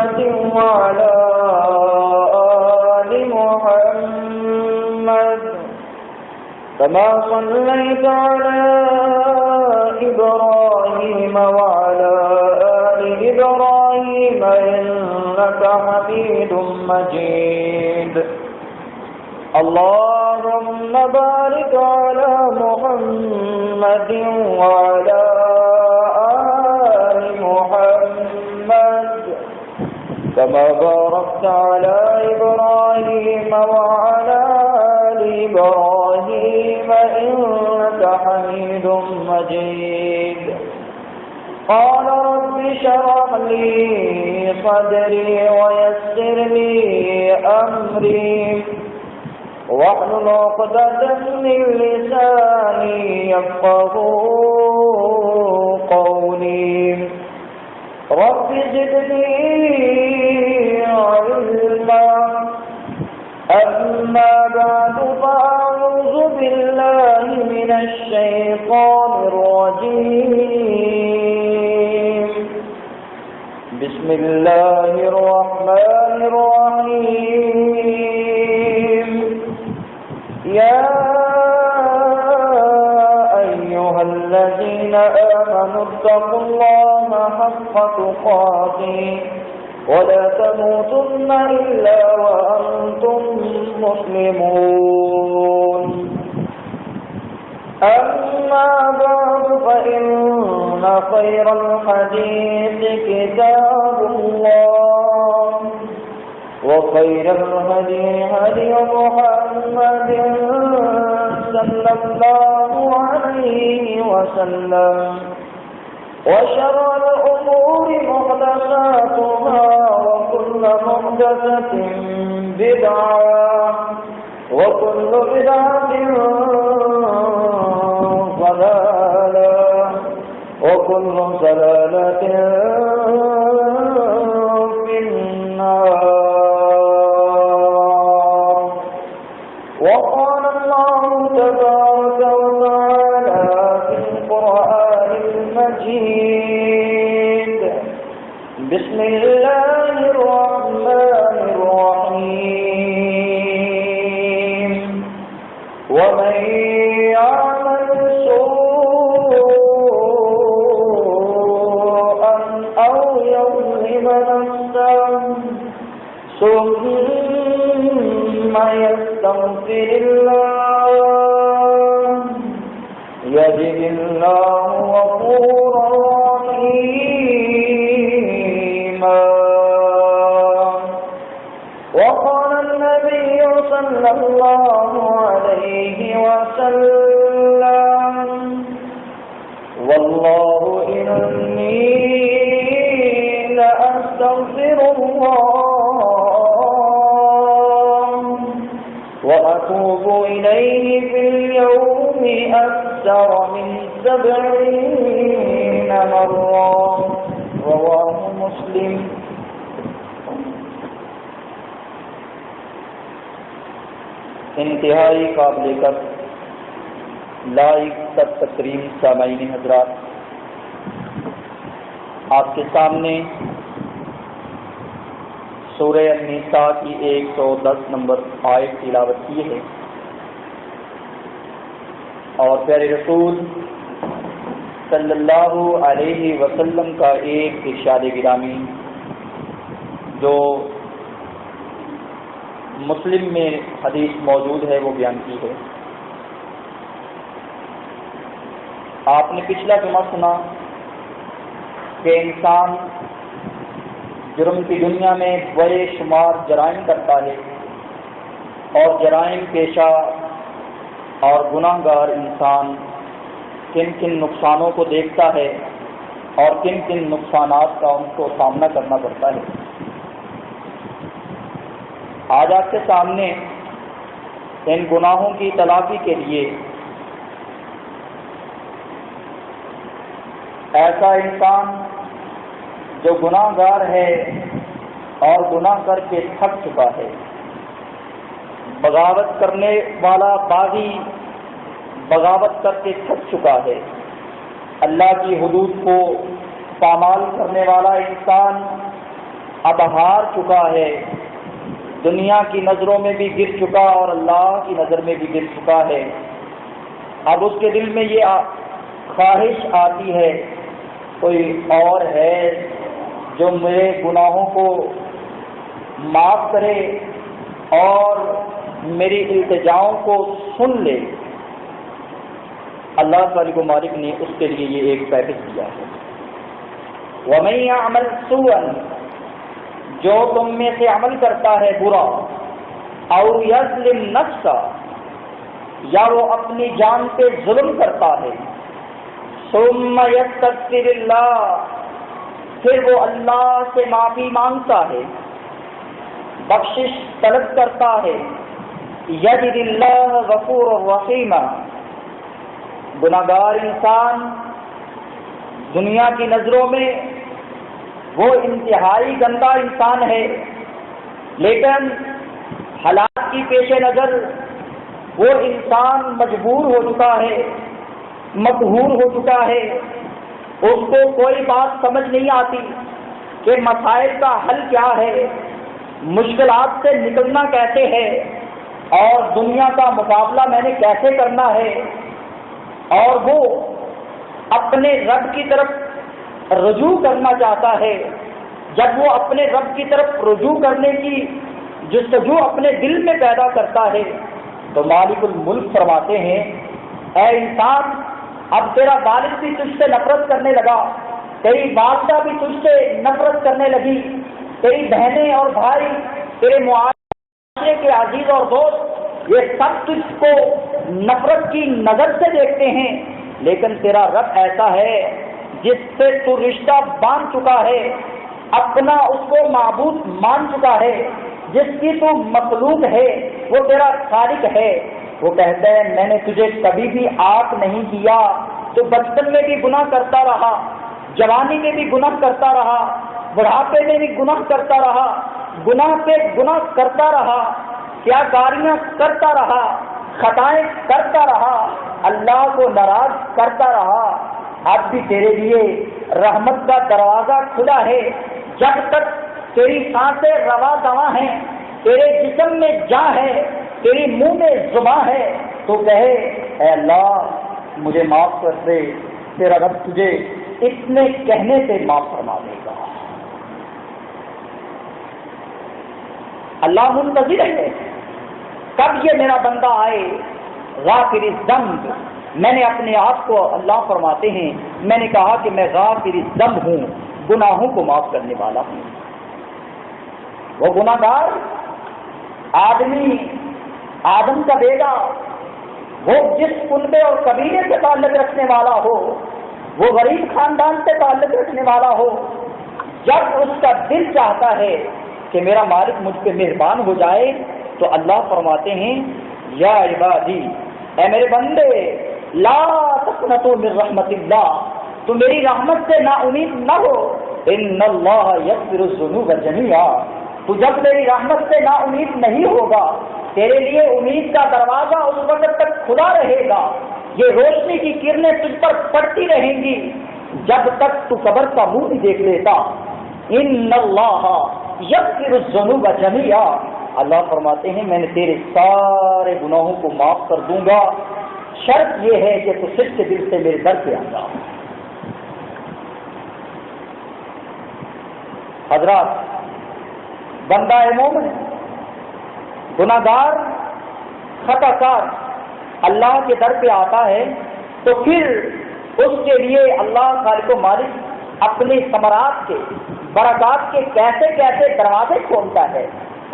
محمد وعلى آل محمد كما صليت على إبراهيم وعلى آل إبراهيم إنك حميد مجيد اللهم بارك على محمد وعلى آل محمد كما باركت على إبراهيم وعلى آل إبراهيم إنك حميد مجيد قال رب اشرح لي صدري ويسر لي أمري واحلل عقدة من لساني يفقهوا قولي رب زدني علما أما بعد فأعوذ بالله من الشيطان الرجيم بسم الله الرحمن الرحيم يا أيها الذين آمنوا اتقوا الله حق تقاته ولا تموتن إلا وأنتم مسلمون أما بعد فإن خير الحديث كتاب الله وخير الهدي هدي محمد صلى الله عليه وسلم وشر الأمور محدثاتها وكل محدثة بدعة وكل بدعة ضلالة وكل ضلالة في النار وقال الله تبارك وتعالى في القرآن المجيد بسم الله الرحمن الرحيم ومن يعمل سوءا أو يظلم نفسه ثم يستغفر الله يجد الله غفورا رحيما وقال النبي صلى الله عليه وسلم والله إني لأستغفر الله وأتوب إليه في اليوم أكثر من 70 مرة رواه مسلم انتہائی قابل قدر لائق تکریم سامعین حضرات، آپ کے سامنے سورہ النساء کی 110 نمبر آیت تلاوت کی ہے اور پیارے رسول صلی اللہ علیہ وسلم کا ایک ارشاد گرامی جو مسلم میں حدیث موجود ہے وہ بیان کی ہے۔ آپ نے پچھلا جمعہ سنا کہ انسان جرم کی دنیا میں بڑے شمار جرائم کرتا ہے اور جرائم پیشہ اور گناہ گار انسان کن کن نقصانوں کو دیکھتا ہے اور کن کن نقصانات کا ان کو سامنا کرنا پڑتا ہے۔ آج آپ کے سامنے ان گناہوں کی تلافی کے لیے ایسا انسان جو گناہ گار ہے اور گناہ کر کے تھک چکا ہے، بغاوت کرنے والا باغی بغاوت کر کے تھک چکا ہے، اللہ کی حدود کو پامال کرنے والا انسان اب ہار چکا ہے، دنیا کی نظروں میں بھی گر چکا اور اللہ کی نظر میں بھی گر چکا ہے۔ اب اس کے دل میں یہ خواہش آتی ہے کوئی اور ہے جو میرے گناہوں کو معاف کرے اور میری التجاؤں کو سن لے۔ اللہ خالق و مالک نے اس کے لیے یہ ایک پیکج دیا ہے، وَمَن يَعْمَلْ سُوءًا، جو تم میں سے عمل کرتا ہے برا، اور یظلم نفسا، یا وہ اپنی جان پہ ظلم کرتا ہے، ثم یستغفر اللہ، پھر وہ اللہ سے معافی مانگتا ہے، بخشش طلب کرتا ہے، یجد اللہ غفور الرحیم، گناہگار انسان دنیا کی نظروں میں وہ انتہائی گندا انسان ہے، لیکن حالات کی پیش نظر وہ انسان مجبور ہو چکا ہے، مقہور ہو چکا ہے، اس کو کوئی بات سمجھ نہیں آتی کہ مسائل کا حل کیا ہے، مشکلات سے نکلنا کیسے ہے، اور دنیا کا مقابلہ میں نے کیسے کرنا ہے، اور وہ اپنے رب کی طرف رجوع کرنا چاہتا ہے۔ جب وہ اپنے رب کی طرف رجوع کرنے کی جستجو اپنے دل میں پیدا کرتا ہے تو مالک الملک فرماتے ہیں، اے انسان، اب تیرا والد بھی تجھ سے نفرت کرنے لگا، تیری والدہ بھی تجھ سے نفرت کرنے لگی، تیری بہنیں اور بھائی، تیرے معاشرے کے عزیز اور دوست، یہ سب تجھ کو نفرت کی نظر سے دیکھتے ہیں، لیکن تیرا رب ایسا ہے جس سے تو رشتہ باندھ چکا ہے، اپنا اس کو معبود مان چکا ہے، جس کی تو مخلوق ہے وہ تیرا خالق ہے۔ وہ کہتا ہے میں نے تجھے کبھی بھی آق نہیں کیا، تو بچپن میں بھی گناہ کرتا رہا، جوانی میں بھی گناہ کرتا رہا، بڑھاپے میں بھی گناہ کرتا رہا، گناہ پہ گناہ کرتا رہا، کیا کاریاں کرتا رہا، خطائیں کرتا رہا، اللہ کو ناراض کرتا رہا۔ اب بھی تیرے لیے رحمت کا دروازہ کھلا ہے، جب تک تیری سانسیں رواں دواں ہیں، تیرے جسم میں جاں ہے، تیری منہ میں زباں ہے، تو کہے اے اللہ مجھے معاف کر دے، تیرا رب تجھے اتنے کہنے سے معاف فرما دے گا۔ اللہ منتظر ہے کب یہ میرا بندہ آئے، غافر الذنب۔ میں نے اپنے آپ کو، اللہ فرماتے ہیں، میں نے کہا کہ میں غافر الذنب ہوں، گناہوں کو معاف کرنے والا ہوں۔ وہ گناہ گار آدمی، آدم کا بیٹا، وہ جس کنبے اور قبیلے سے تعلق رکھنے والا ہو، وہ غریب خاندان سے تعلق رکھنے والا ہو، جب اس کا دل چاہتا ہے کہ میرا مالک مجھ پہ مہربان ہو جائے، تو اللہ فرماتے ہیں یا عبادی، اے میرے بندے، لا تقنطوا من رحمت اللہ، تو میری رحمت سے نا امید نہ ہو، ان اللہ یغفر الذنوب جميعا، تو جب میری رحمت سے نا امید نہیں ہوگا، تیرے لیے امید کا دروازہ اس وقت تک کھلا رہے گا، یہ روشنی کی کرنیں تجھ پر پڑتی رہیں گی جب تک تو قبر کا منہ نہیں دیکھ لیتا۔ ان اللہ یغفر الذنوب جميعا، اللہ فرماتے ہیں میں نے تیرے سارے گناہوں کو معاف کر دوں گا، شرط یہ ہے کہ تو سچے دل سے میرے در پہ آ جا۔ حضرات، بندہ مومن، گناہ گار، خطا کار اللہ کے در پہ آتا ہے تو پھر اس کے لیے اللہ خالق و مالک اپنے ثمرات کے، برکات کے کیسے کیسے دروازے کھولتا ہے۔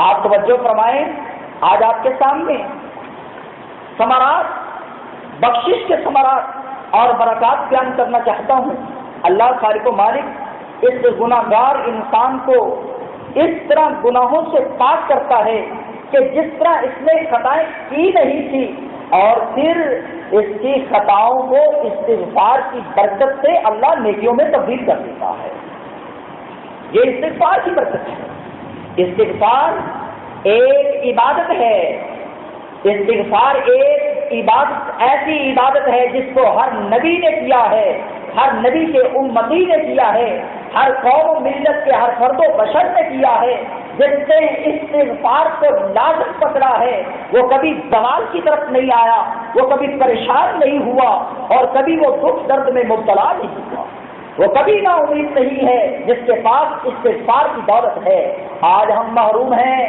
آپ توجہ فرمائیں، آج آپ کے سامنے ثمرات، بخشش کے ثمرات اور برکات بیان کرنا چاہتا ہوں۔ اللہ خالق و مالک اس گناہ گار انسان کو اس طرح گناہوں سے پاک کرتا ہے کہ جس طرح اس نے خطائیں کی نہیں تھی، اور پھر اس کی خطاؤں کو استغفار کی برکت سے اللہ نیکیوں میں تبدیل کر دیتا ہے۔ یہ استغفار کی برکت ہے۔ استغفار ایک عبادت ہے، استغفار ایک عبادت، ایسی عبادت ہے جس کو ہر نبی نے کیا ہے، ہر نبی کے امتی نے کیا ہے، ہر قوم و ملت کے ہر فرد و بشر نے کیا ہے، جس نے استغفار کو لازم پکڑا ہے، وہ کبھی زوال کی طرف نہیں آیا، وہ کبھی پریشان نہیں ہوا، اور کبھی وہ دکھ درد میں مبتلا نہیں ہوا، وہ کبھی نا امید نہیں ہے جس کے پاس استغفار کی دولت ہے۔ آج ہم محروم ہیں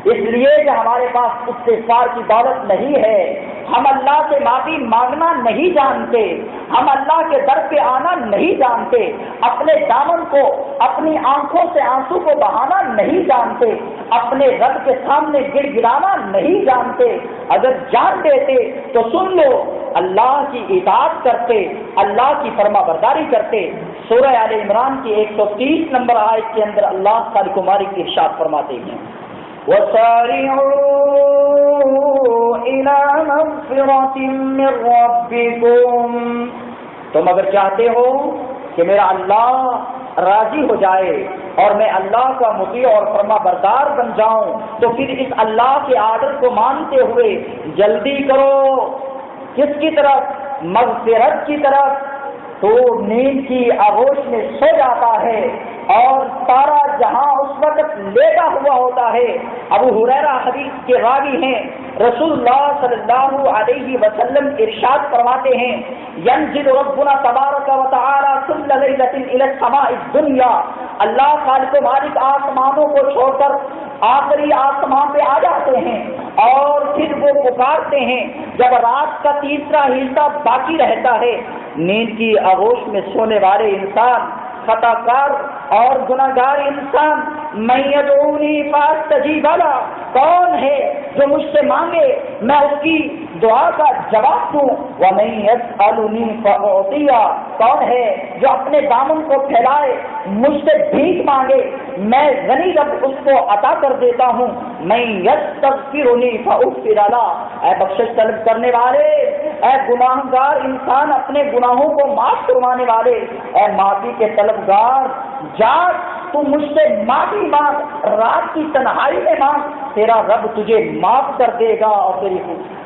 اس لیے کہ ہمارے پاس استغفار کی دولت نہیں ہے، ہم اللہ سے معافی مانگنا نہیں جانتے، ہم اللہ کے در پہ آنا نہیں جانتے، اپنے دامن کو، اپنی آنکھوں سے آنسو کو بہانا نہیں جانتے، اپنے رب کے سامنے گڑ گڑانا نہیں جانتے۔ اگر جان دیتے تو سن لو، اللہ کی اطاعت کرتے، اللہ کی فرما برداری کرتے۔ سورہ آل عمران کی 130 نمبر آیت کے اندر اللہ خالق و مالک کی ارشاد فرماتے ہیں، وَسَارِعُوا إِلَى مَغْفِرَةٍ مِّن رَّبِّكُمْ، تم اگر چاہتے ہو کہ میرا اللہ راضی ہو جائے اور میں اللہ کا مطیع اور فرما بردار بن جاؤں، تو پھر اس اللہ کے آرڈر کو مانتے ہوئے جلدی کرو۔ کس کی طرف؟ مغفرت کی طرف۔ تو نیند کی آغوش میں سو جاتا ہے اور سارا جہاں اس وقت لیٹا ہوا ہوتا ہے۔ ابو ہریرہ حدیث کے راوی ہیں، رسول اللہ صلی اللہ علیہ وسلم ارشاد فرماتے ہیں، ینزل ربنا تبارک و تعالی کل لیلۃ الی السماء الدنیا، اللہ خالق و مالک آسمانوں کو چھوڑ کر آخری آسمان پہ آ جاتے ہیں اور پھر وہ پکارتے ہیں جب رات کا تیسرا حصہ باقی رہتا ہے۔ نیند کی آغوش میں سونے والے انسان، خطا کار اور گناہگار انسان، من یدعونی فاستجیب لہ، کون ہے جو مجھ سے مانگے میں اس کی دعا کا جواب دوں، ومن یسألنی فاعطیہ، کون ہے جو اپنے دامن کو پھیلائے مجھ سے بھیک مانگے میں غنی رب اس کو عطا کر دیتا ہوں، من یستغفرنی فاغفر لہ، اے بخشش طلب کرنے والے، اے گناہگار انسان اپنے گناہوں کو معاف کروانے والے، اے معافی کے طلبگار، جاگ تو مجھ سے معافی مانگ، رات کی تنہائی میں مانگ، تیرا رب تجھے معاف کر دے گا اور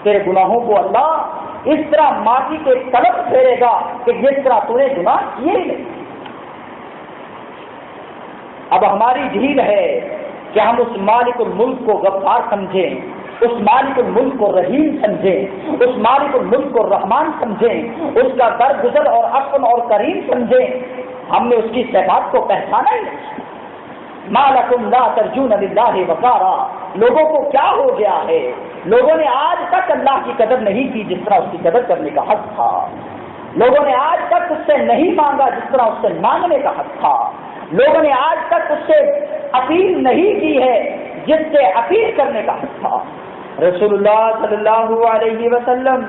تیرے گناہوں کو اللہ اس طرح معافی کے طلب پھیرے گا کہ جس طرح تو نے گناہ کیے ہی نہیں۔ اب ہماری ڈھیل ہے کہ ہم اس مالک الملک کو غفار سمجھیں، اس مالک الملک کو رحیم سمجھیں، اس مالک الملک کو رحمان سمجھیں، اس کا درگزر اور عفو اور کریم سمجھیں۔ ہم نے اس کی صفات کو پہچانا ہی نہیں۔ ما لکم لا ترجون للہ وقارا، لوگوں کو کیا ہو گیا ہے؟ لوگوں نے آج تک اللہ کی قدر نہیں کی جس طرح اس کی قدر کرنے کا حق تھا، لوگوں نے آج تک اس سے نہیں مانگا جس طرح اس سے مانگنے کا حق تھا، لوگوں نے آج تک اس سے اپیل نہیں کی ہے جس سے اپیل کرنے کا حق تھا۔ رسول اللہ صلی اللہ علیہ وسلم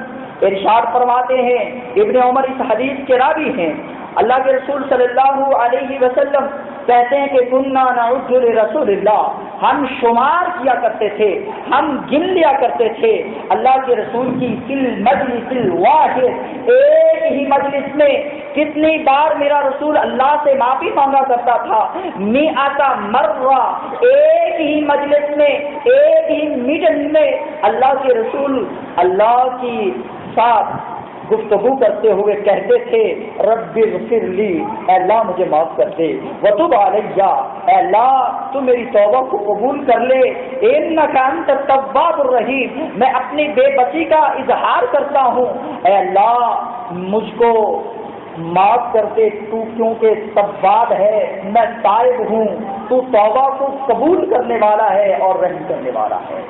ارشاد فرماتے ہیں، ابن عمر اس حدیث کے راوی ہیں، اللہ کے رسول صلی اللہ علیہ وسلم کہتے ہیں کہ کننا نعد لرسول اللہ، ہم شمار کیا کرتے تھے، ہم گن لیا کرتے تھے اللہ کے رسول کی فی المجلس الواحد، ایک ہی مجلس میں کتنی بار میرا رسول اللہ سے معافی مانگا کرتا تھا، مئات مرہ، ایک ہی مجلس میں، ایک ہی میٹنگ میں اللہ کے رسول اللہ کی ساتھ گفتگو کرتے ہوئے کہتے تھے، رب اغفر لی، اے اللہ مجھے معاف کر دے، وتب علیہ، اے اللہ تو میری توبہ کو قبول کر لے، انک انت التواب الرحیم، میں اپنی بے بسی کا اظہار کرتا ہوں، اے اللہ مجھ کو معاف کر دے، تو کیونکہ تواب ہے، میں تائب ہوں، تو توبہ کو قبول کرنے والا ہے اور رحم کرنے والا ہے۔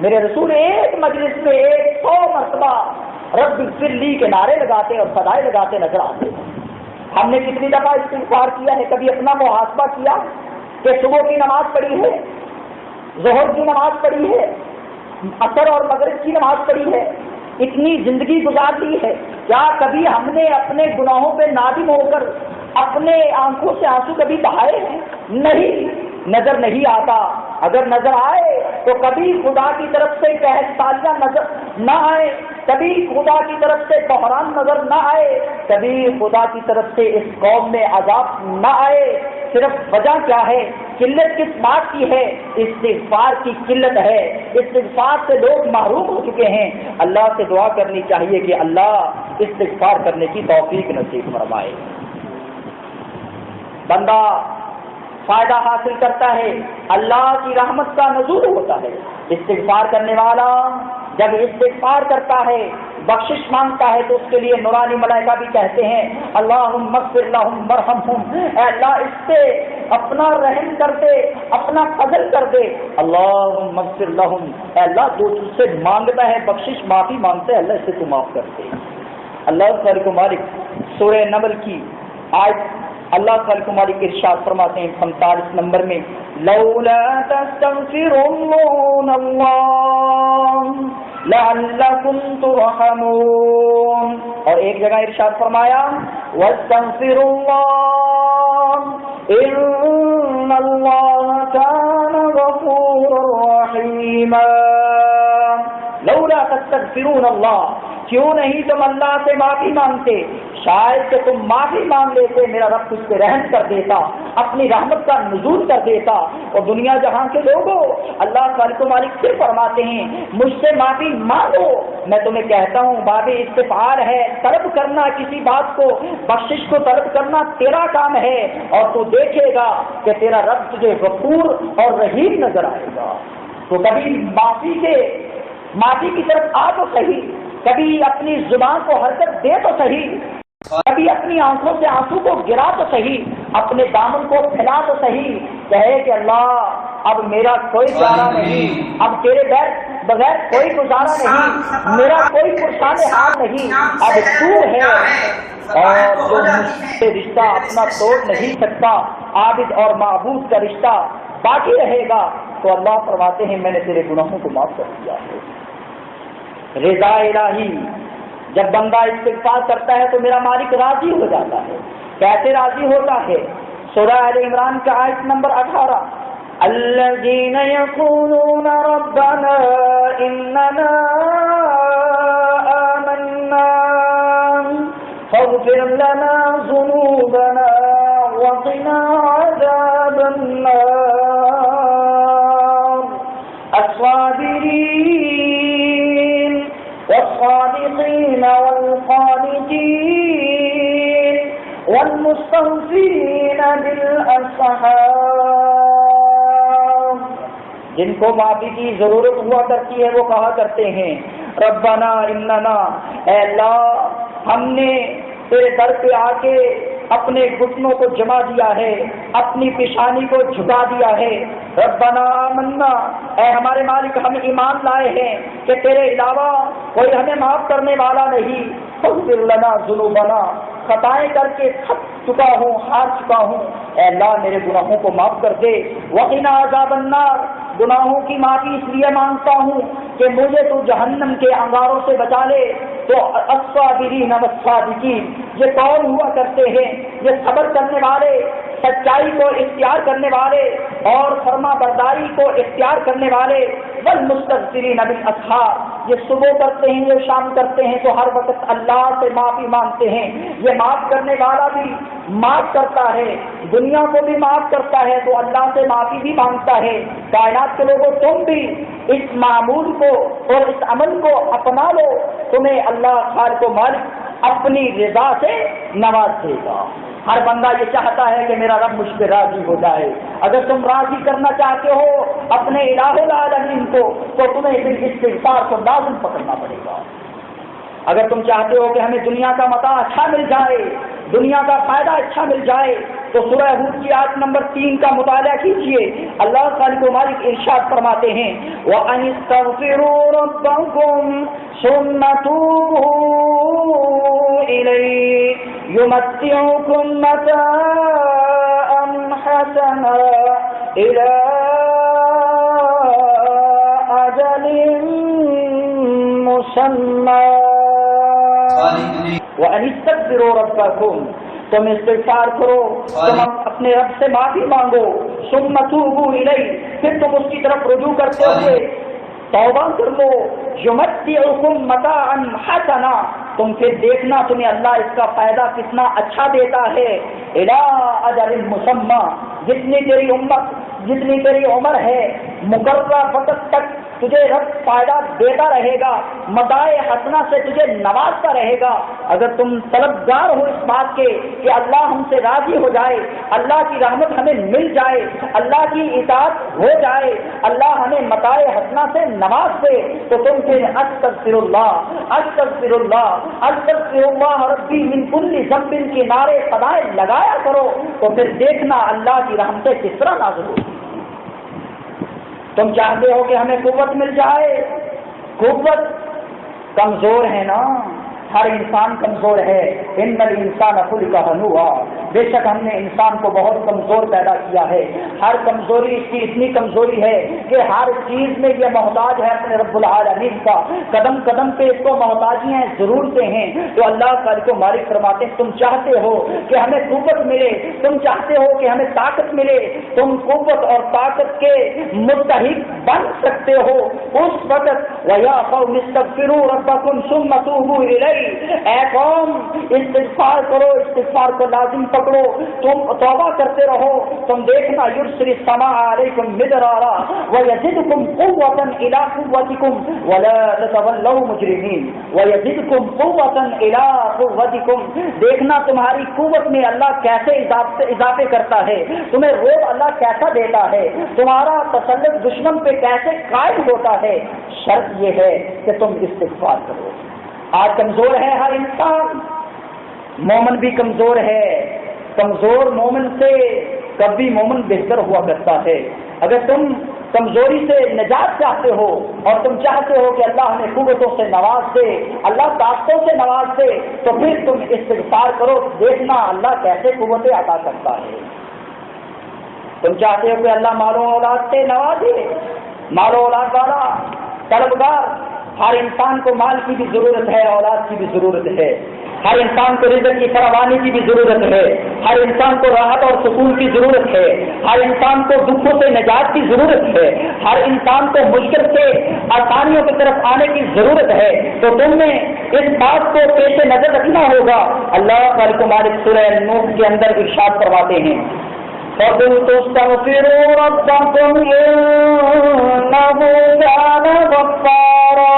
میرے رسول ایک مجلس میں 100 مرتبہ رب اغفر لی کے نعرے لگاتے اور صدائے لگاتے نظر آتے ہیں۔ ہم نے کتنی دفعہ استغفار کیا ہے؟ کبھی اپنا محاسبہ کیا کہ صبح کی نماز پڑھی ہے، ظہر کی نماز پڑھی ہے، عصر اور مغرب کی نماز پڑھی ہے، اتنی زندگی گزار دی ہے، کیا کبھی ہم نے اپنے گناہوں پہ نادم ہو کر اپنے آنکھوں سے آنسو کبھی بہائے ہیں؟ نہیں، نظر نہیں آتا۔ اگر نظر آئے تو کبھی خدا کی طرف سے قحط سالیاں نظر نہ آئے، کبھی خدا کی طرف سے بحران نظر نہ آئے، کبھی خدا کی طرف سے اس قوم میں عذاب نہ آئے، صرف وجہ کیا ہے؟ قلت کس بات کی ہے؟ استغفار کی قلت ہے، استغفار سے لوگ محروم ہو چکے ہیں۔ اللہ سے دعا کرنی چاہیے کہ اللہ استغفار کرنے کی توفیق نصیب فرمائے۔ بندہ فائدہ حاصل کرتا ہے، اللہ کی رحمت کا نزول ہوتا ہے۔ استغفار کرنے والا جب استغفار کرتا ہے، بخشش مانگتا ہے، تو اس کے لیے نورانی ملائکہ بھی کہتے ہیں اللہم اغفر لہم ورحمہم، اے اللہ اس سے اپنا رحم کر دے، اپنا فضل کر دے۔ اللہم اغفر لہم، اے اللہ جو تجھ سے مانگتا ہے بخشش معافی مانگتا ہے، اللہ اس سے تو معاف کر دے۔ اللہ خالق و مالک سورہ نمل کی آیت اللہ خالق و مالک ارشاد فرماتے ہیں 45 نمبر میں لولا تستغفرون اللہ لعلکم ترحمون، اور ایک جگہ ارشاد فرمایا واستغفروا اللہ ان اللہ کان غفورا رحیما۔ لولا تستغفرون اللہ، کیوں نہیں تم اللہ سے معافی مانگتے؟ شاید کہ تم معافی مانگ لیتے، میرا رب تجھ پہ رحم کر دیتا، اپنی رحمت کا نزول کر دیتا۔ اور دنیا جہاں کے لوگوں، اللہ خالق و مالک پھر فرماتے ہیں مجھ سے معافی مانگو۔ میں تمہیں کہتا ہوں باب استفعال ہے، طلب کرنا کسی بات کو، بخشش کو طلب کرنا تیرا کام ہے، اور تو دیکھے گا کہ تیرا رب تجھے غفور اور رحیم نظر آئے گا۔ تو کبھی معافی کی طرف آ تو صحیح، کبھی اپنی زبان کو حرکت دے تو صحیح، کبھی اپنی آنکھوں سے آنسو کو گرا تو صحیح، اپنے دامن کو پھیلا تو صحیح، کہے کہ اللہ اب میرا کوئی چارہ نہیں، اب تیرے بغیر کوئی گزارا نہیں، میرا کوئی پرسان حال نہیں، اب تو ہے اور جو مجھ سے رشتہ اپنا توڑ نہیں سکتا، عابد اور معبود کا رشتہ باقی رہے گا۔ تو اللہ فرماتے ہیں میں نے تیرے گناہوں کو معاف کر دیا ہے۔ رضا الہی، جب بندہ استغفار کرتا ہے تو میرا مالک راضی ہو جاتا ہے۔ کیسے راضی ہوتا ہے؟ سورہ آل عمران کا آیت نمبر 18 الذین یقولون ربنا اننا آمنا فاغفر لنا ذنوبنا وقنا عذاب النار الصابرین والصادقین والقانتین والمستغفرین بالاسحار، جن کو معافی کی ضرورت ہوا کرتی ہے وہ کہا کرتے ہیں ربنا اننا، اے اللہ ہم نے تیرے در پہ آ کے اپنے گھٹنوں کو جما دیا ہے، اپنی پیشانی کو جھکا دیا ہے۔ ربنا آمنا، اے ہمارے مالک ہم ایمان لائے ہیں کہ تیرے علاوہ کوئی ہمیں معاف کرنے والا نہیں۔ فاغفر لنا ذنوبنا، خطائیں کر کے تھک چکا ہوں، ہار چکا ہوں، اے اللہ میرے گناہوں کو معاف کر دے۔ وقنا عذاب النار، گناہوں کی معافی اس لیے مانگتا ہوں کہ مجھے تو جہنم کے انگاروں سے بچا لے۔ تو الصابرین والصادقین، یہ کون ہوا کرتے ہیں؟ یہ صبر کرنے والے، سچائی کو اختیار کرنے والے اور فرما برداری کو اختیار کرنے والے۔ والمستغفرین بالاسحار، یہ صبح کرتے ہیں، یہ شام کرتے ہیں، تو ہر وقت اللہ سے معافی مانگتے ہیں۔ یہ معاف کرنے والا بھی معاف کرتا ہے، دنیا کو بھی معاف کرتا ہے، تو اللہ سے معافی بھی مانگتا ہے۔ کائنات کے لوگوں تم بھی اس معمول کو اور اس عمل کو اپنا لو، تمہیں اللہ خالق و مالک اپنی رضا سے نواز دے گا۔ ہر بندہ یہ چاہتا ہے کہ میرا رب مجھ پہ راضی ہو جائے۔ اگر تم راضی کرنا چاہتے ہو اپنے الہ العالمین کو تو تمہیں اس استغفار کو لازم پکڑنا پڑے گا۔ اگر تم چاہتے ہو کہ ہمیں دنیا کا متاع اچھا مل جائے، دنیا کا فائدہ اچھا مل جائے، تو سورہ ہود کی آیت نمبر 3 کا مطالعہ کیجیے۔ اللہ خالق و مالک ارشاد فرماتے ہیں وَأَنِ اسْتَغْفِرُوا رَبَّكُمْ ثُمَّ تُوبُوا إِلَيْهِ يُمَتِّعُكُم مَّتَاعًا حَسَنًا إِلَىٰ أَجَلٍ مُّسَمًّى وَأَنِ اسْتَغْفِرُوا رَبَّكُمْ، تم استغفار کرو، تم اپنے رب سے معافی مانگو، ثم توبوا الیہ، پھر تم اس کی طرف رجوع کرتے ہوئے توبہ کر لو، یمتعکم متاعا حسنا، تم پھر دیکھنا تمہیں اللہ اس کا فائدہ کتنا اچھا دیتا ہے. الی اجل مسمى، جتنی تیری عمر ہے مقررہ وقت تک تجھے رب فائدہ دیتا رہے گا، متاع حسنہ سے تجھے نوازتا رہے گا. اگر تم طلبگار ہو اس بات کے کہ اللہ ہم سے راضی ہو جائے، اللہ کی رحمت ہمیں مل جائے، اللہ کی اطاعت ہو جائے، اللہ ہمیں متاع حسنہ سے نواز دے، تو تم پھر استغفر اللہ استغفر اللہ استغفر اللہ ربی من کل ذنب کے نعرے صدائے لگایا کرو، تو پھر دیکھنا اللہ کی رحمتیں کس طرح نازل ہوتی. تم چاہتے ہو کہ ہمیں قوت مل جائے، قوت کمزور ہے نا، ہر انسان کمزور ہے. ان الانسان خلق ہلوعا، بے شک ہم نے انسان کو بہت کمزور پیدا کیا ہے. ہر کمزوری اس کی اتنی کمزوری ہے کہ ہر چیز میں یہ محتاج ہے اپنے رب العالمین کا، قدم قدم پہ اس کو محتاجی ہیں، ضرورتیں ہیں. تو اللہ خالق و مالک فرماتے ہیں تم چاہتے ہو کہ ہمیں قوت ملے، تم چاہتے ہو کہ ہمیں طاقت ملے، تم قوت اور طاقت کے مستحق بن سکتے ہو. اس وقت وَيَا قَوْمِ اسْتَغْفِرُوا رَبَّكُمْ ثُمَّ تُوبُوا إِلَيْهِ، اے قوم استغفار کرو، استغفار کو لازم پکڑو، تم توبہ کرتے رہو. تم دیکھنا یرسل السماء علیکم مدرارا ویزدکم قوة الى قوتکم ولا تتولوا مجرمین. ویزدکم قوة الى قوتکم، دیکھنا تمہاری قوت میں اللہ کیسے اضافے کرتا ہے، تمہیں روب اللہ کیسا دیتا ہے، تمہارا تسلط دشمن پہ کیسے قائم ہوتا ہے. شرط یہ ہے کہ تم استغفار کرو. آج کمزور ہے ہر انسان، مومن بھی کمزور ہے. کمزور مومن سے کبھی مومن بہتر ہوا کرتا ہے. اگر تم کمزوری سے نجات چاہتے ہو اور تم چاہتے ہو کہ اللہ ہمیں قوتوں سے نواز دے، اللہ طاقتوں سے نواز دے، تو پھر تم استغفار کرو، دیکھنا اللہ کیسے قوتیں عطا کرتا ہے. تم چاہتے ہو کہ اللہ مال و اولاد سے نوازے، مال و اولاد والا طلبگار. ہر انسان کو مال کی بھی ضرورت ہے، اولاد کی بھی ضرورت ہے. ہر انسان کو رزق کی فراوانی کی بھی ضرورت ہے. ہر انسان کو راحت اور سکون کی ضرورت ہے. ہر انسان کو دکھوں سے نجات کی ضرورت ہے. ہر انسان کو مشکل سے آسانیوں کی طرف آنے کی ضرورت ہے. تو تم نے اس بات کو پیش نظر رکھنا ہوگا. اللہ خالق و مالک سورہ نوح کے اندر ارشاد فرماتے ہیں فَقُلْتُ اسْتَغْفِرُوا رَبَّكُمْ إِنَّهُ كَانَ غَفَّارًا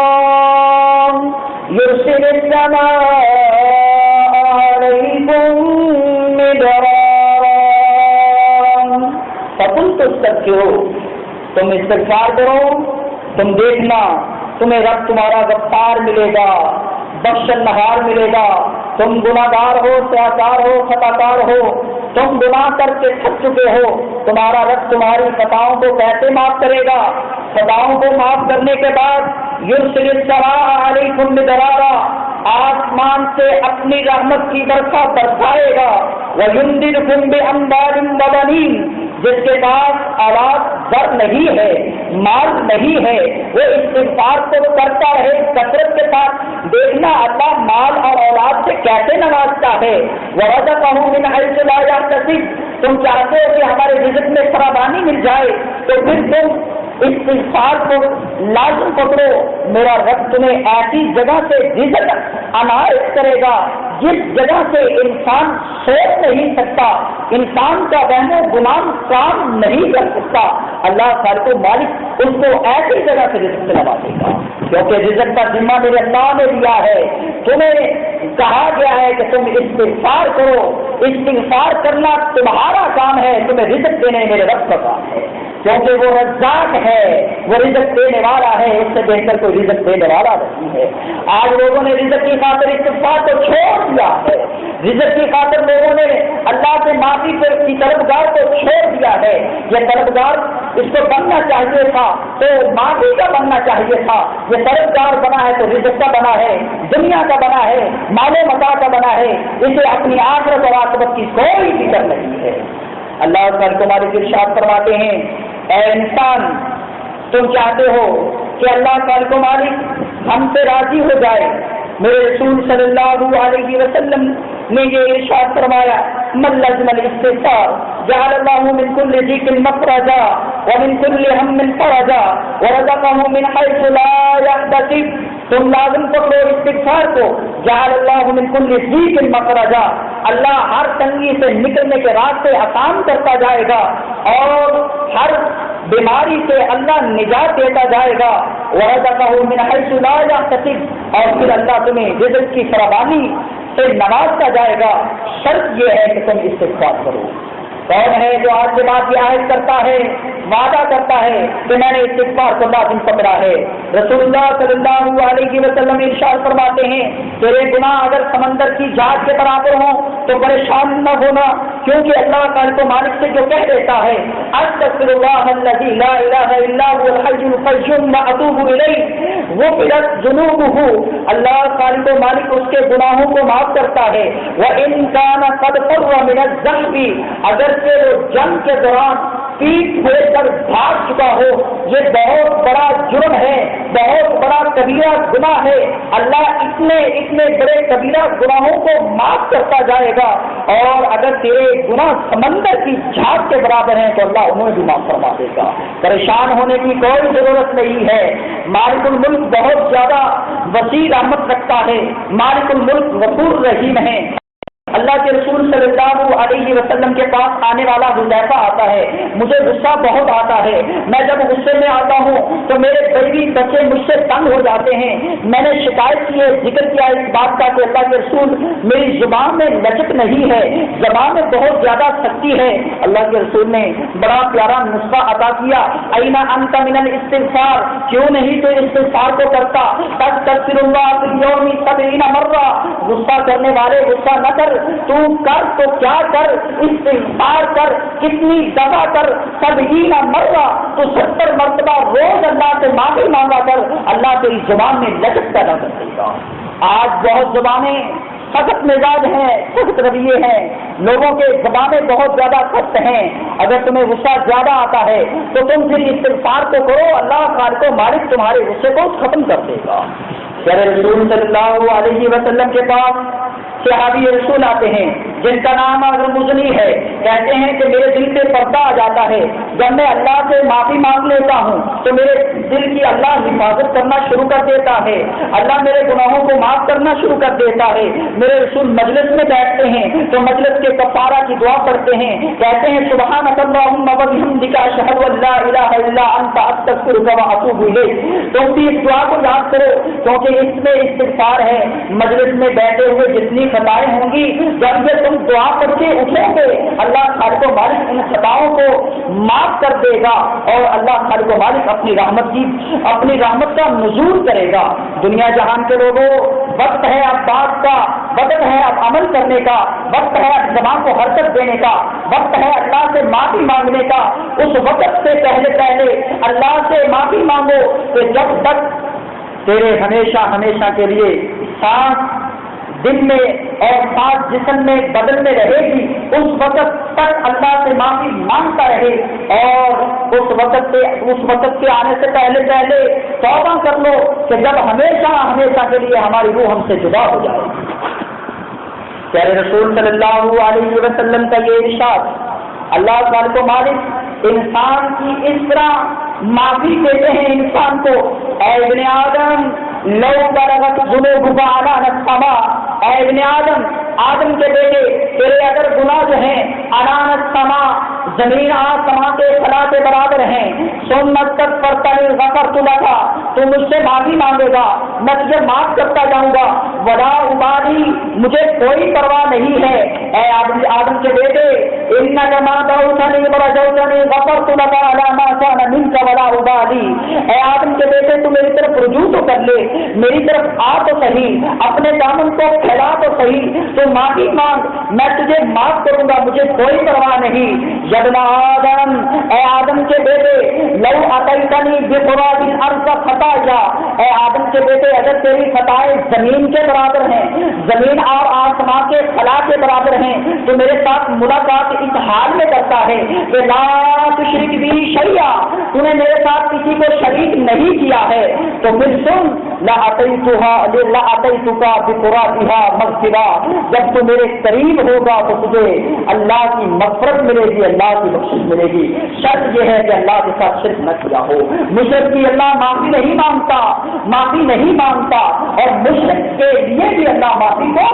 يُرْسِلِ السَّمَاءَ عَلَيْكُمْ مِدْرَارًا. فَقُلْتُ اسْتَغْفِرُوا، تم استغفار کرو، تم دیکھنا تمہیں رب تمہارا غفار ملے گا، بخشن نہار ملے گا. تم گناہگار ہو، سیاکار ہو، خطاکار ہو، تم گناہ کر کے تھک چکے ہو، تمہارا رب تمہاری خطاؤں کو کیسے معاف کرے گا؟ خطاؤں کو معاف کرنے کے بعد یرسل السماء علیکم مدرارا، آسمان سے اپنی رحمت کی برکھا برسائے گا. وَيُمْدِدْكُمْ بِأَمْوَالٍ وَبَنِينَ، جس کے پاس اولاد زر نہیں ہے، مال نہیں ہے، وہ استغفار کو کرتا رہے کثرت کے ساتھ. دیکھنا اللہ مال اور اولاد سے کیسے نوازتا ہے. وَرَزَقَهُ مِنْ حَيْثُ لَا يَحْتَسِبُ، تم چاہتے ہو کہ ہمارے رزق میں فراوانی مل جائے، تو پھر تم استغفار کو لازم پکڑو. میرا رب تمہیں ایسی جگہ سے رزق عنایت کرے گا جس جگہ سے انسان سوچ نہیں سکتا، انسان کا وہم و گمان کام نہیں کر سکتا. اللہ خالق و مالک اس کو ایسی جگہ سے رزق سے نوازے گا، کیونکہ رزق کا ذمہ میرے اللہ نے دیا ہے. تمہیں کہا گیا ہے کہ تم استغفار کرو، استغفار کرنا تمہارا کام ہے، تمہیں رزق دینے میرے رب کا کام ہے، کیونکہ وہ رزاق ہے، وہ رزق دینے والا ہے. اس سے بہتر کوئی رزق دینے والا نہیں ہے. آج لوگوں نے رزق کی خاطر استغفار کو چھوڑ دیا ہے، رزق کی خاطر لوگوں نے اللہ سے معافی کی طلبگار کو چھوڑ دیا ہے. یہ طلبگار اس کو بننا چاہیے تھا تو معافی کا بننا چاہیے تھا. یہ طلبگار بنا ہے تو رزق کا بنا ہے، دنیا کا بنا ہے، مال و متاع کا بنا ہے. اسے اپنی آخرت اور عاقبت کی کوئی فکر نہیں ہے. اللہ تعالیٰ تمہارے ارشاد فرماتے ہیں اے انسان، تم چاہتے ہو کہ اللہ تعالیٰ کو مالک ہم سے راضی ہو جائے. میرے رسول صلی اللہ علیہ وسلم نے یہ ارشاد فرمایا من لزم الاستغفار جعل اللہ من كل ضيق مخرجا ومن كل هم فرجا ورزقه من حيث لا يحتسب. تم لازم پکڑو استغفار کو، جعل اللہ من کل ضیق مخرجا، اللہ ہر تنگی سے نکلنے کے راستے آسان کرتا جائے گا اور ہر بیماری سے اللہ نجات دیتا جائے گا۔ وَرَزَقَهُ مِنْ حَيْثُ لَا يَحْتَسِبُ، اور پھر اللہ تمہیں رزق کی فراوانی سے نوازتا جائے گا، شرط یہ ہے کہ تم استغفار کرو۔ کون ہے جو آج کے بعد یہ عہد کرتا ہے، وعدہ کرتا ہے کہ میں نے استغفار کو لازم پکڑا ہے؟ رسول اللہ صلی اللہ علیہ وسلم ارشاد فرماتے ہیں تیرے گناہ اگر سمندر کی جھاگ کے برابر ہوں تو پریشان نہ ہونا، کیونکہ اللہ خالق و مالک سے جو کہہ دیتا ہے استغفر اللہ الذی لا الہ الا هو الحی القیوم واتوب الیہ غفرت ذنوبہ، اللہ خالق و مالک اس کے گناہوں کو معاف کرتا ہے۔ وان کان قد فر من الذنب، اگر سے وہ جنگ کے دوران پیٹ پھیر کر بھاگ چکا ہو، یہ بہت بڑا جرم ہے، بہت بڑا کبیرہ گناہ ہے، اللہ اتنے بڑے کبیرہ گناہوں کو معاف کرتا جائے گا، اور اگر تیرے گناہ سمندر کی جھاگ کے برابر ہیں تو اللہ انہیں بھی معاف فرما دے گا۔ پریشان ہونے کی کوئی ضرورت نہیں ہے، مالک الملک بہت زیادہ وسیع رحمت رکھتا ہے، مالک الملک غفور رحیم ہے۔ اللہ کے رسول صلی اللہ علیہ وسلم کے پاس آنے والا حذیفہ آتا ہے، مجھے غصہ بہت آتا ہے، میں جب غصے میں آتا ہوں تو میرے بیوی بچے مجھ سے تنگ ہو جاتے ہیں، میں نے شکایت کی ہے، ذکر کیا اس بات کا کہ اللہ کے رسول میری زبان میں لچک نہیں ہے، زبان میں بہت زیادہ سختی ہے۔ اللہ کے رسول نے بڑا پیارا نسخہ عطا کیا، این انت من الاستغفار، کیوں نہیں تو استغفار کو کرتا، تستغفر اللہ فی اليوم 70 مرہ، غصہ کرنے والے غصہ نہ کر، تو کر تو کیا کر، استغفار کر، کتنی دفعہ کر، 70 مرہ، تو 70 مرتبہ روز اللہ سے معافی مانگا کر، اللہ تیری زبان میں لچک پیدا کر دے گا۔ آج بہت زبانیں سخت مزاج ہیں، سخت رویے ہیں، لوگوں کے زبانیں بہت زیادہ سخت ہیں، اگر تمہیں غصہ زیادہ آتا ہے تو تم پھر استغفار کو کرو، اللہ خالق و مالک تمہارے غصے کو ختم کر دے گا۔ پیارے رسول صلی اللہ علیہ وسلم کے پاس صحابی رسول آتے ہیں جن کا نام اگر مزنی ہے، کہتے ہیں کہ میرے دل پہ پردہ آ جاتا ہے، جب میں اللہ سے معافی مانگ لیتا ہوں تو میرے دل کی اللہ حفاظت کرنا شروع کر دیتا ہے، اللہ میرے گناہوں کو معاف کرنا شروع کر دیتا ہے۔ میرے رسول مجلس میں بیٹھتے ہیں تو مجلس کے کفارہ کی دعا پڑھتے ہیں، کہتے ہیں سبحانک اللہم وبحمدک اشہد ان لا الہ الا انت استغفرک واتوب الیک۔ تم بھی اس دعا کو یاد کرو کیونکہ اس میں استغفار ہے۔ مجلس میں بیٹھے ہوئے جتنی خطائیں ہوں گی، جب یہ تم دعا کر کے اٹھو گے اللہ خالق و مالک ان خطاؤں کو معاف کر دے گا، اور اللہ خالق و مالک اپنی رحمت کا نزول کرے گا۔ دنیا جہان کے لوگوں، وقت ہے اب بات کا، وقت ہے اب عمل کرنے کا، وقت ہے اب زبان کو حرکت دینے کا، وقت ہے اللہ سے معافی مانگنے کا۔ اس وقت سے پہلے اللہ سے معافی مانگو کہ جب تک تیرے ہمیشہ کے لیے سانس دل میں اور سانس جسم میں بدل میں رہے گی، اس وقت تک اللہ سے معافی مانگتا رہے، اور اس وقت کے آنے سے پہلے توبہ کر لو کہ جب ہمیشہ کے لیے ہماری روح ہم سے جدا ہو جائے۔ پیارے رسول صلی اللہ علیہ وسلم کا یہ ارشاد، اللہ خالق و مالک انسان کی اس طرح معافی دیتے ہیں انسان کو، اے ابن آدم لو بلغت ذنوبک عنان السماء، اے ابن آدم کے بیٹے، تیرے اگر گناہ جو ہیں عنان السماء، زمین آسمان کے فلا کے برابر ہیں، ثم استغفرتنی غفرت لک، تو مجھ سے معافی مانگے گا میں تجھے معاف کرتا جاؤں گا، ولا ابالی، مجھے کوئی پرواہ نہیں ہے۔ اے آدم کے بیٹے، انک ما دعوتنی ورجوتنی غفرت لک علی ما کان منک ولا ابالی، اے آدم کے بیٹے تو میری طرف رجوع تو کر لے، میری طرف آ تو صحیح، اپنے دامن کو پھیلا تو صحیح، تو معافی مانگ، میں تجھے معاف کروں گا، مجھے کوئی پرواہ نہیں۔ ابن آدم، اے آدم کے بیٹے، لو اتیتنی بقراب الارض خطایا، اے آدم کے بیٹے اگر تیری خطائیں زمین کے برابر ہیں، زمین اور آسمان کے خلا کے برابر ہیں، تو میرے ساتھ ملاقات اس حال میں کرتا ہے کہ لا تشرک بی شیئا، تو نے میرے ساتھ کسی کو شریک نہیں کیا ہے تو پھر سن لَأَتَيْتُكَ بِقُرَابِهَا مَغْفِرَةً، جب تو میرے قریب ہوگا تو تجھے اللہ کی مغفرت ملے گی، اللہ کی بخشش ملے گی۔ شرط یہ ہے کہ اللہ کے ساتھ شرک نہ کیا ہو۔ مشرک کی اللہ معافی نہیں مانگتا، اور مشرک کے لیے بھی اللہ معافی کو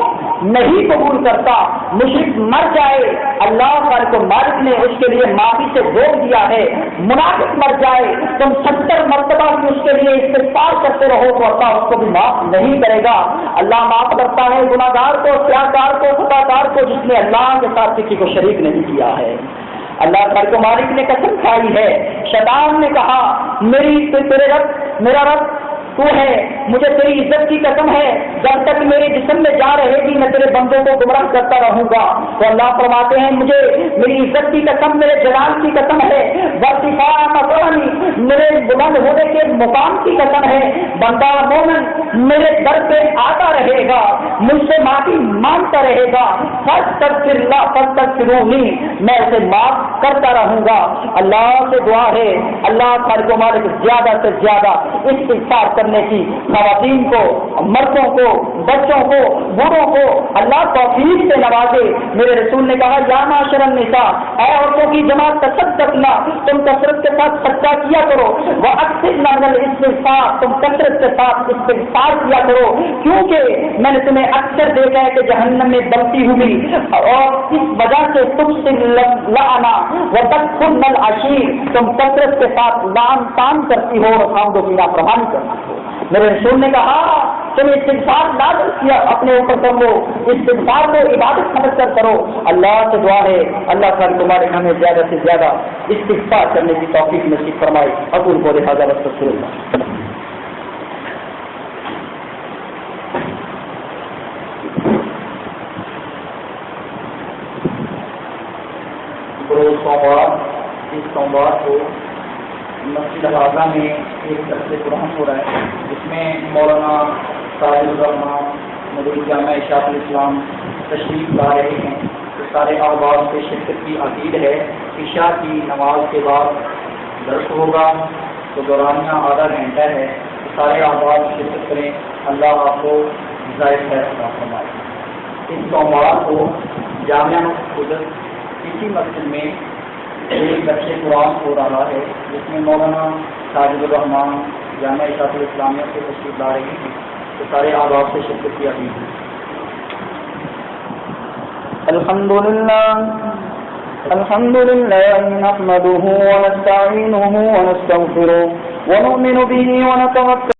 نہیں قبول کرتا۔ مشرک مر جائے، اللہ خالق و مالک نے اس کے لیے معافی سے روک دیا ہے۔ منافق مر جائے، تم 70 مرتبہ بھی اس کے لیے استغفار کرتے رہو تو اللہ اس کو بھی معاف نہیں کرے گا۔ اللہ معاف کرتا ہے گناہگار کو، سیاہکار کو، خطاکار کو، جس نے اللہ کے ساتھ کسی کو شریک نہیں کیا ہے۔ اللہ خالق و مالک نے قسم کھائی ہے، شیطان نے کہا میرا رب تو ہے، مجھے تیری عزت کی قسم ہے، جب تک میرے جسم میں جا رہے گی میں تیرے بندوں کو گمراہ کرتا رہوں گا۔ تو اللہ فرماتے ہیں مجھے میری عزت کی قسم، میرے جلال کی قسم ہے، میرے بلند ہونے کے مقام کی قسم ہے، بندہ مومن میرے در پہ آتا رہے گا، مجھ سے معافی مانگتا رہے گا، فاستغفرونی، میں اسے معاف کرتا رہوں گا۔ اللہ سے دعا ہے اللہ خالق و مالک زیادہ سے زیادہ استغفار کرنے کی خواتین کو، مردوں کو، بچوں کو، بوڑھوں کو اللہ توفیق سے نوازے۔ میرے رسول نے کہا یا معاشر النساء، اے عورتوں کی جماعت تصدقنا، تم کثرت کے ساتھ صدقہ کیا کرو، واکثرن من الاستغفار، تم کثرت کے ساتھ استغفار کیا کرو، کیونکہ میں نے تمہیں اکثر دیکھا ہے کہ جہنم میں دبتی ہوئی اور اس وجہ سے تم لعنا وتدخلن العشیر، تم کثرت کے ساتھ لعن تان کرتی ہو اور خامدوں کی نافرمانی کرتی ہو۔ میرے رسول نے کہا تم استغفار لازم کیا اپنے اوپر کرو، استغفار کو عبادت سمجھ کر کرو۔ اللہ سے دعا ہے اللہ تعالیٰ تمہارے ہمیں زیادہ سے زیادہ استغفار کرنے کی توفیق نصیب فرمائے۔ اقول قولی ھذا واستغفر اللہ۔ اس سوموار کو مسجد اعظم میں ایک درس قرآن ہو رہا ہے، جس میں مولانا طاہر الرحمان مدیر جامعہ اشاعت الاسلام تشریف لا رہے ہیں۔ تو سارے احباب سے شرکت کی عقید ہے۔ عشاء کی نماز کے بعد درس ہوگا تو دورانیہ آدھا گھنٹہ ہے، تو سارے احباب شرکت کریں۔ اللہ آپ کو ظاہر خیر عطا فرمائے۔ اس سوموار کو جامعہ قدس اسی مسجد میں ایک درس قرآن ہو رہا ہے، جس میں مولانا طاہر الرحمان جامعہ اشاعت الاسلامیہ سے تشریف لا رہے ہیں، تو سارے احباب سے شرکت کی اپیل ہے۔ الحمد لله نحمده ونستعينه ونستغفره ونؤمن به ونتوكل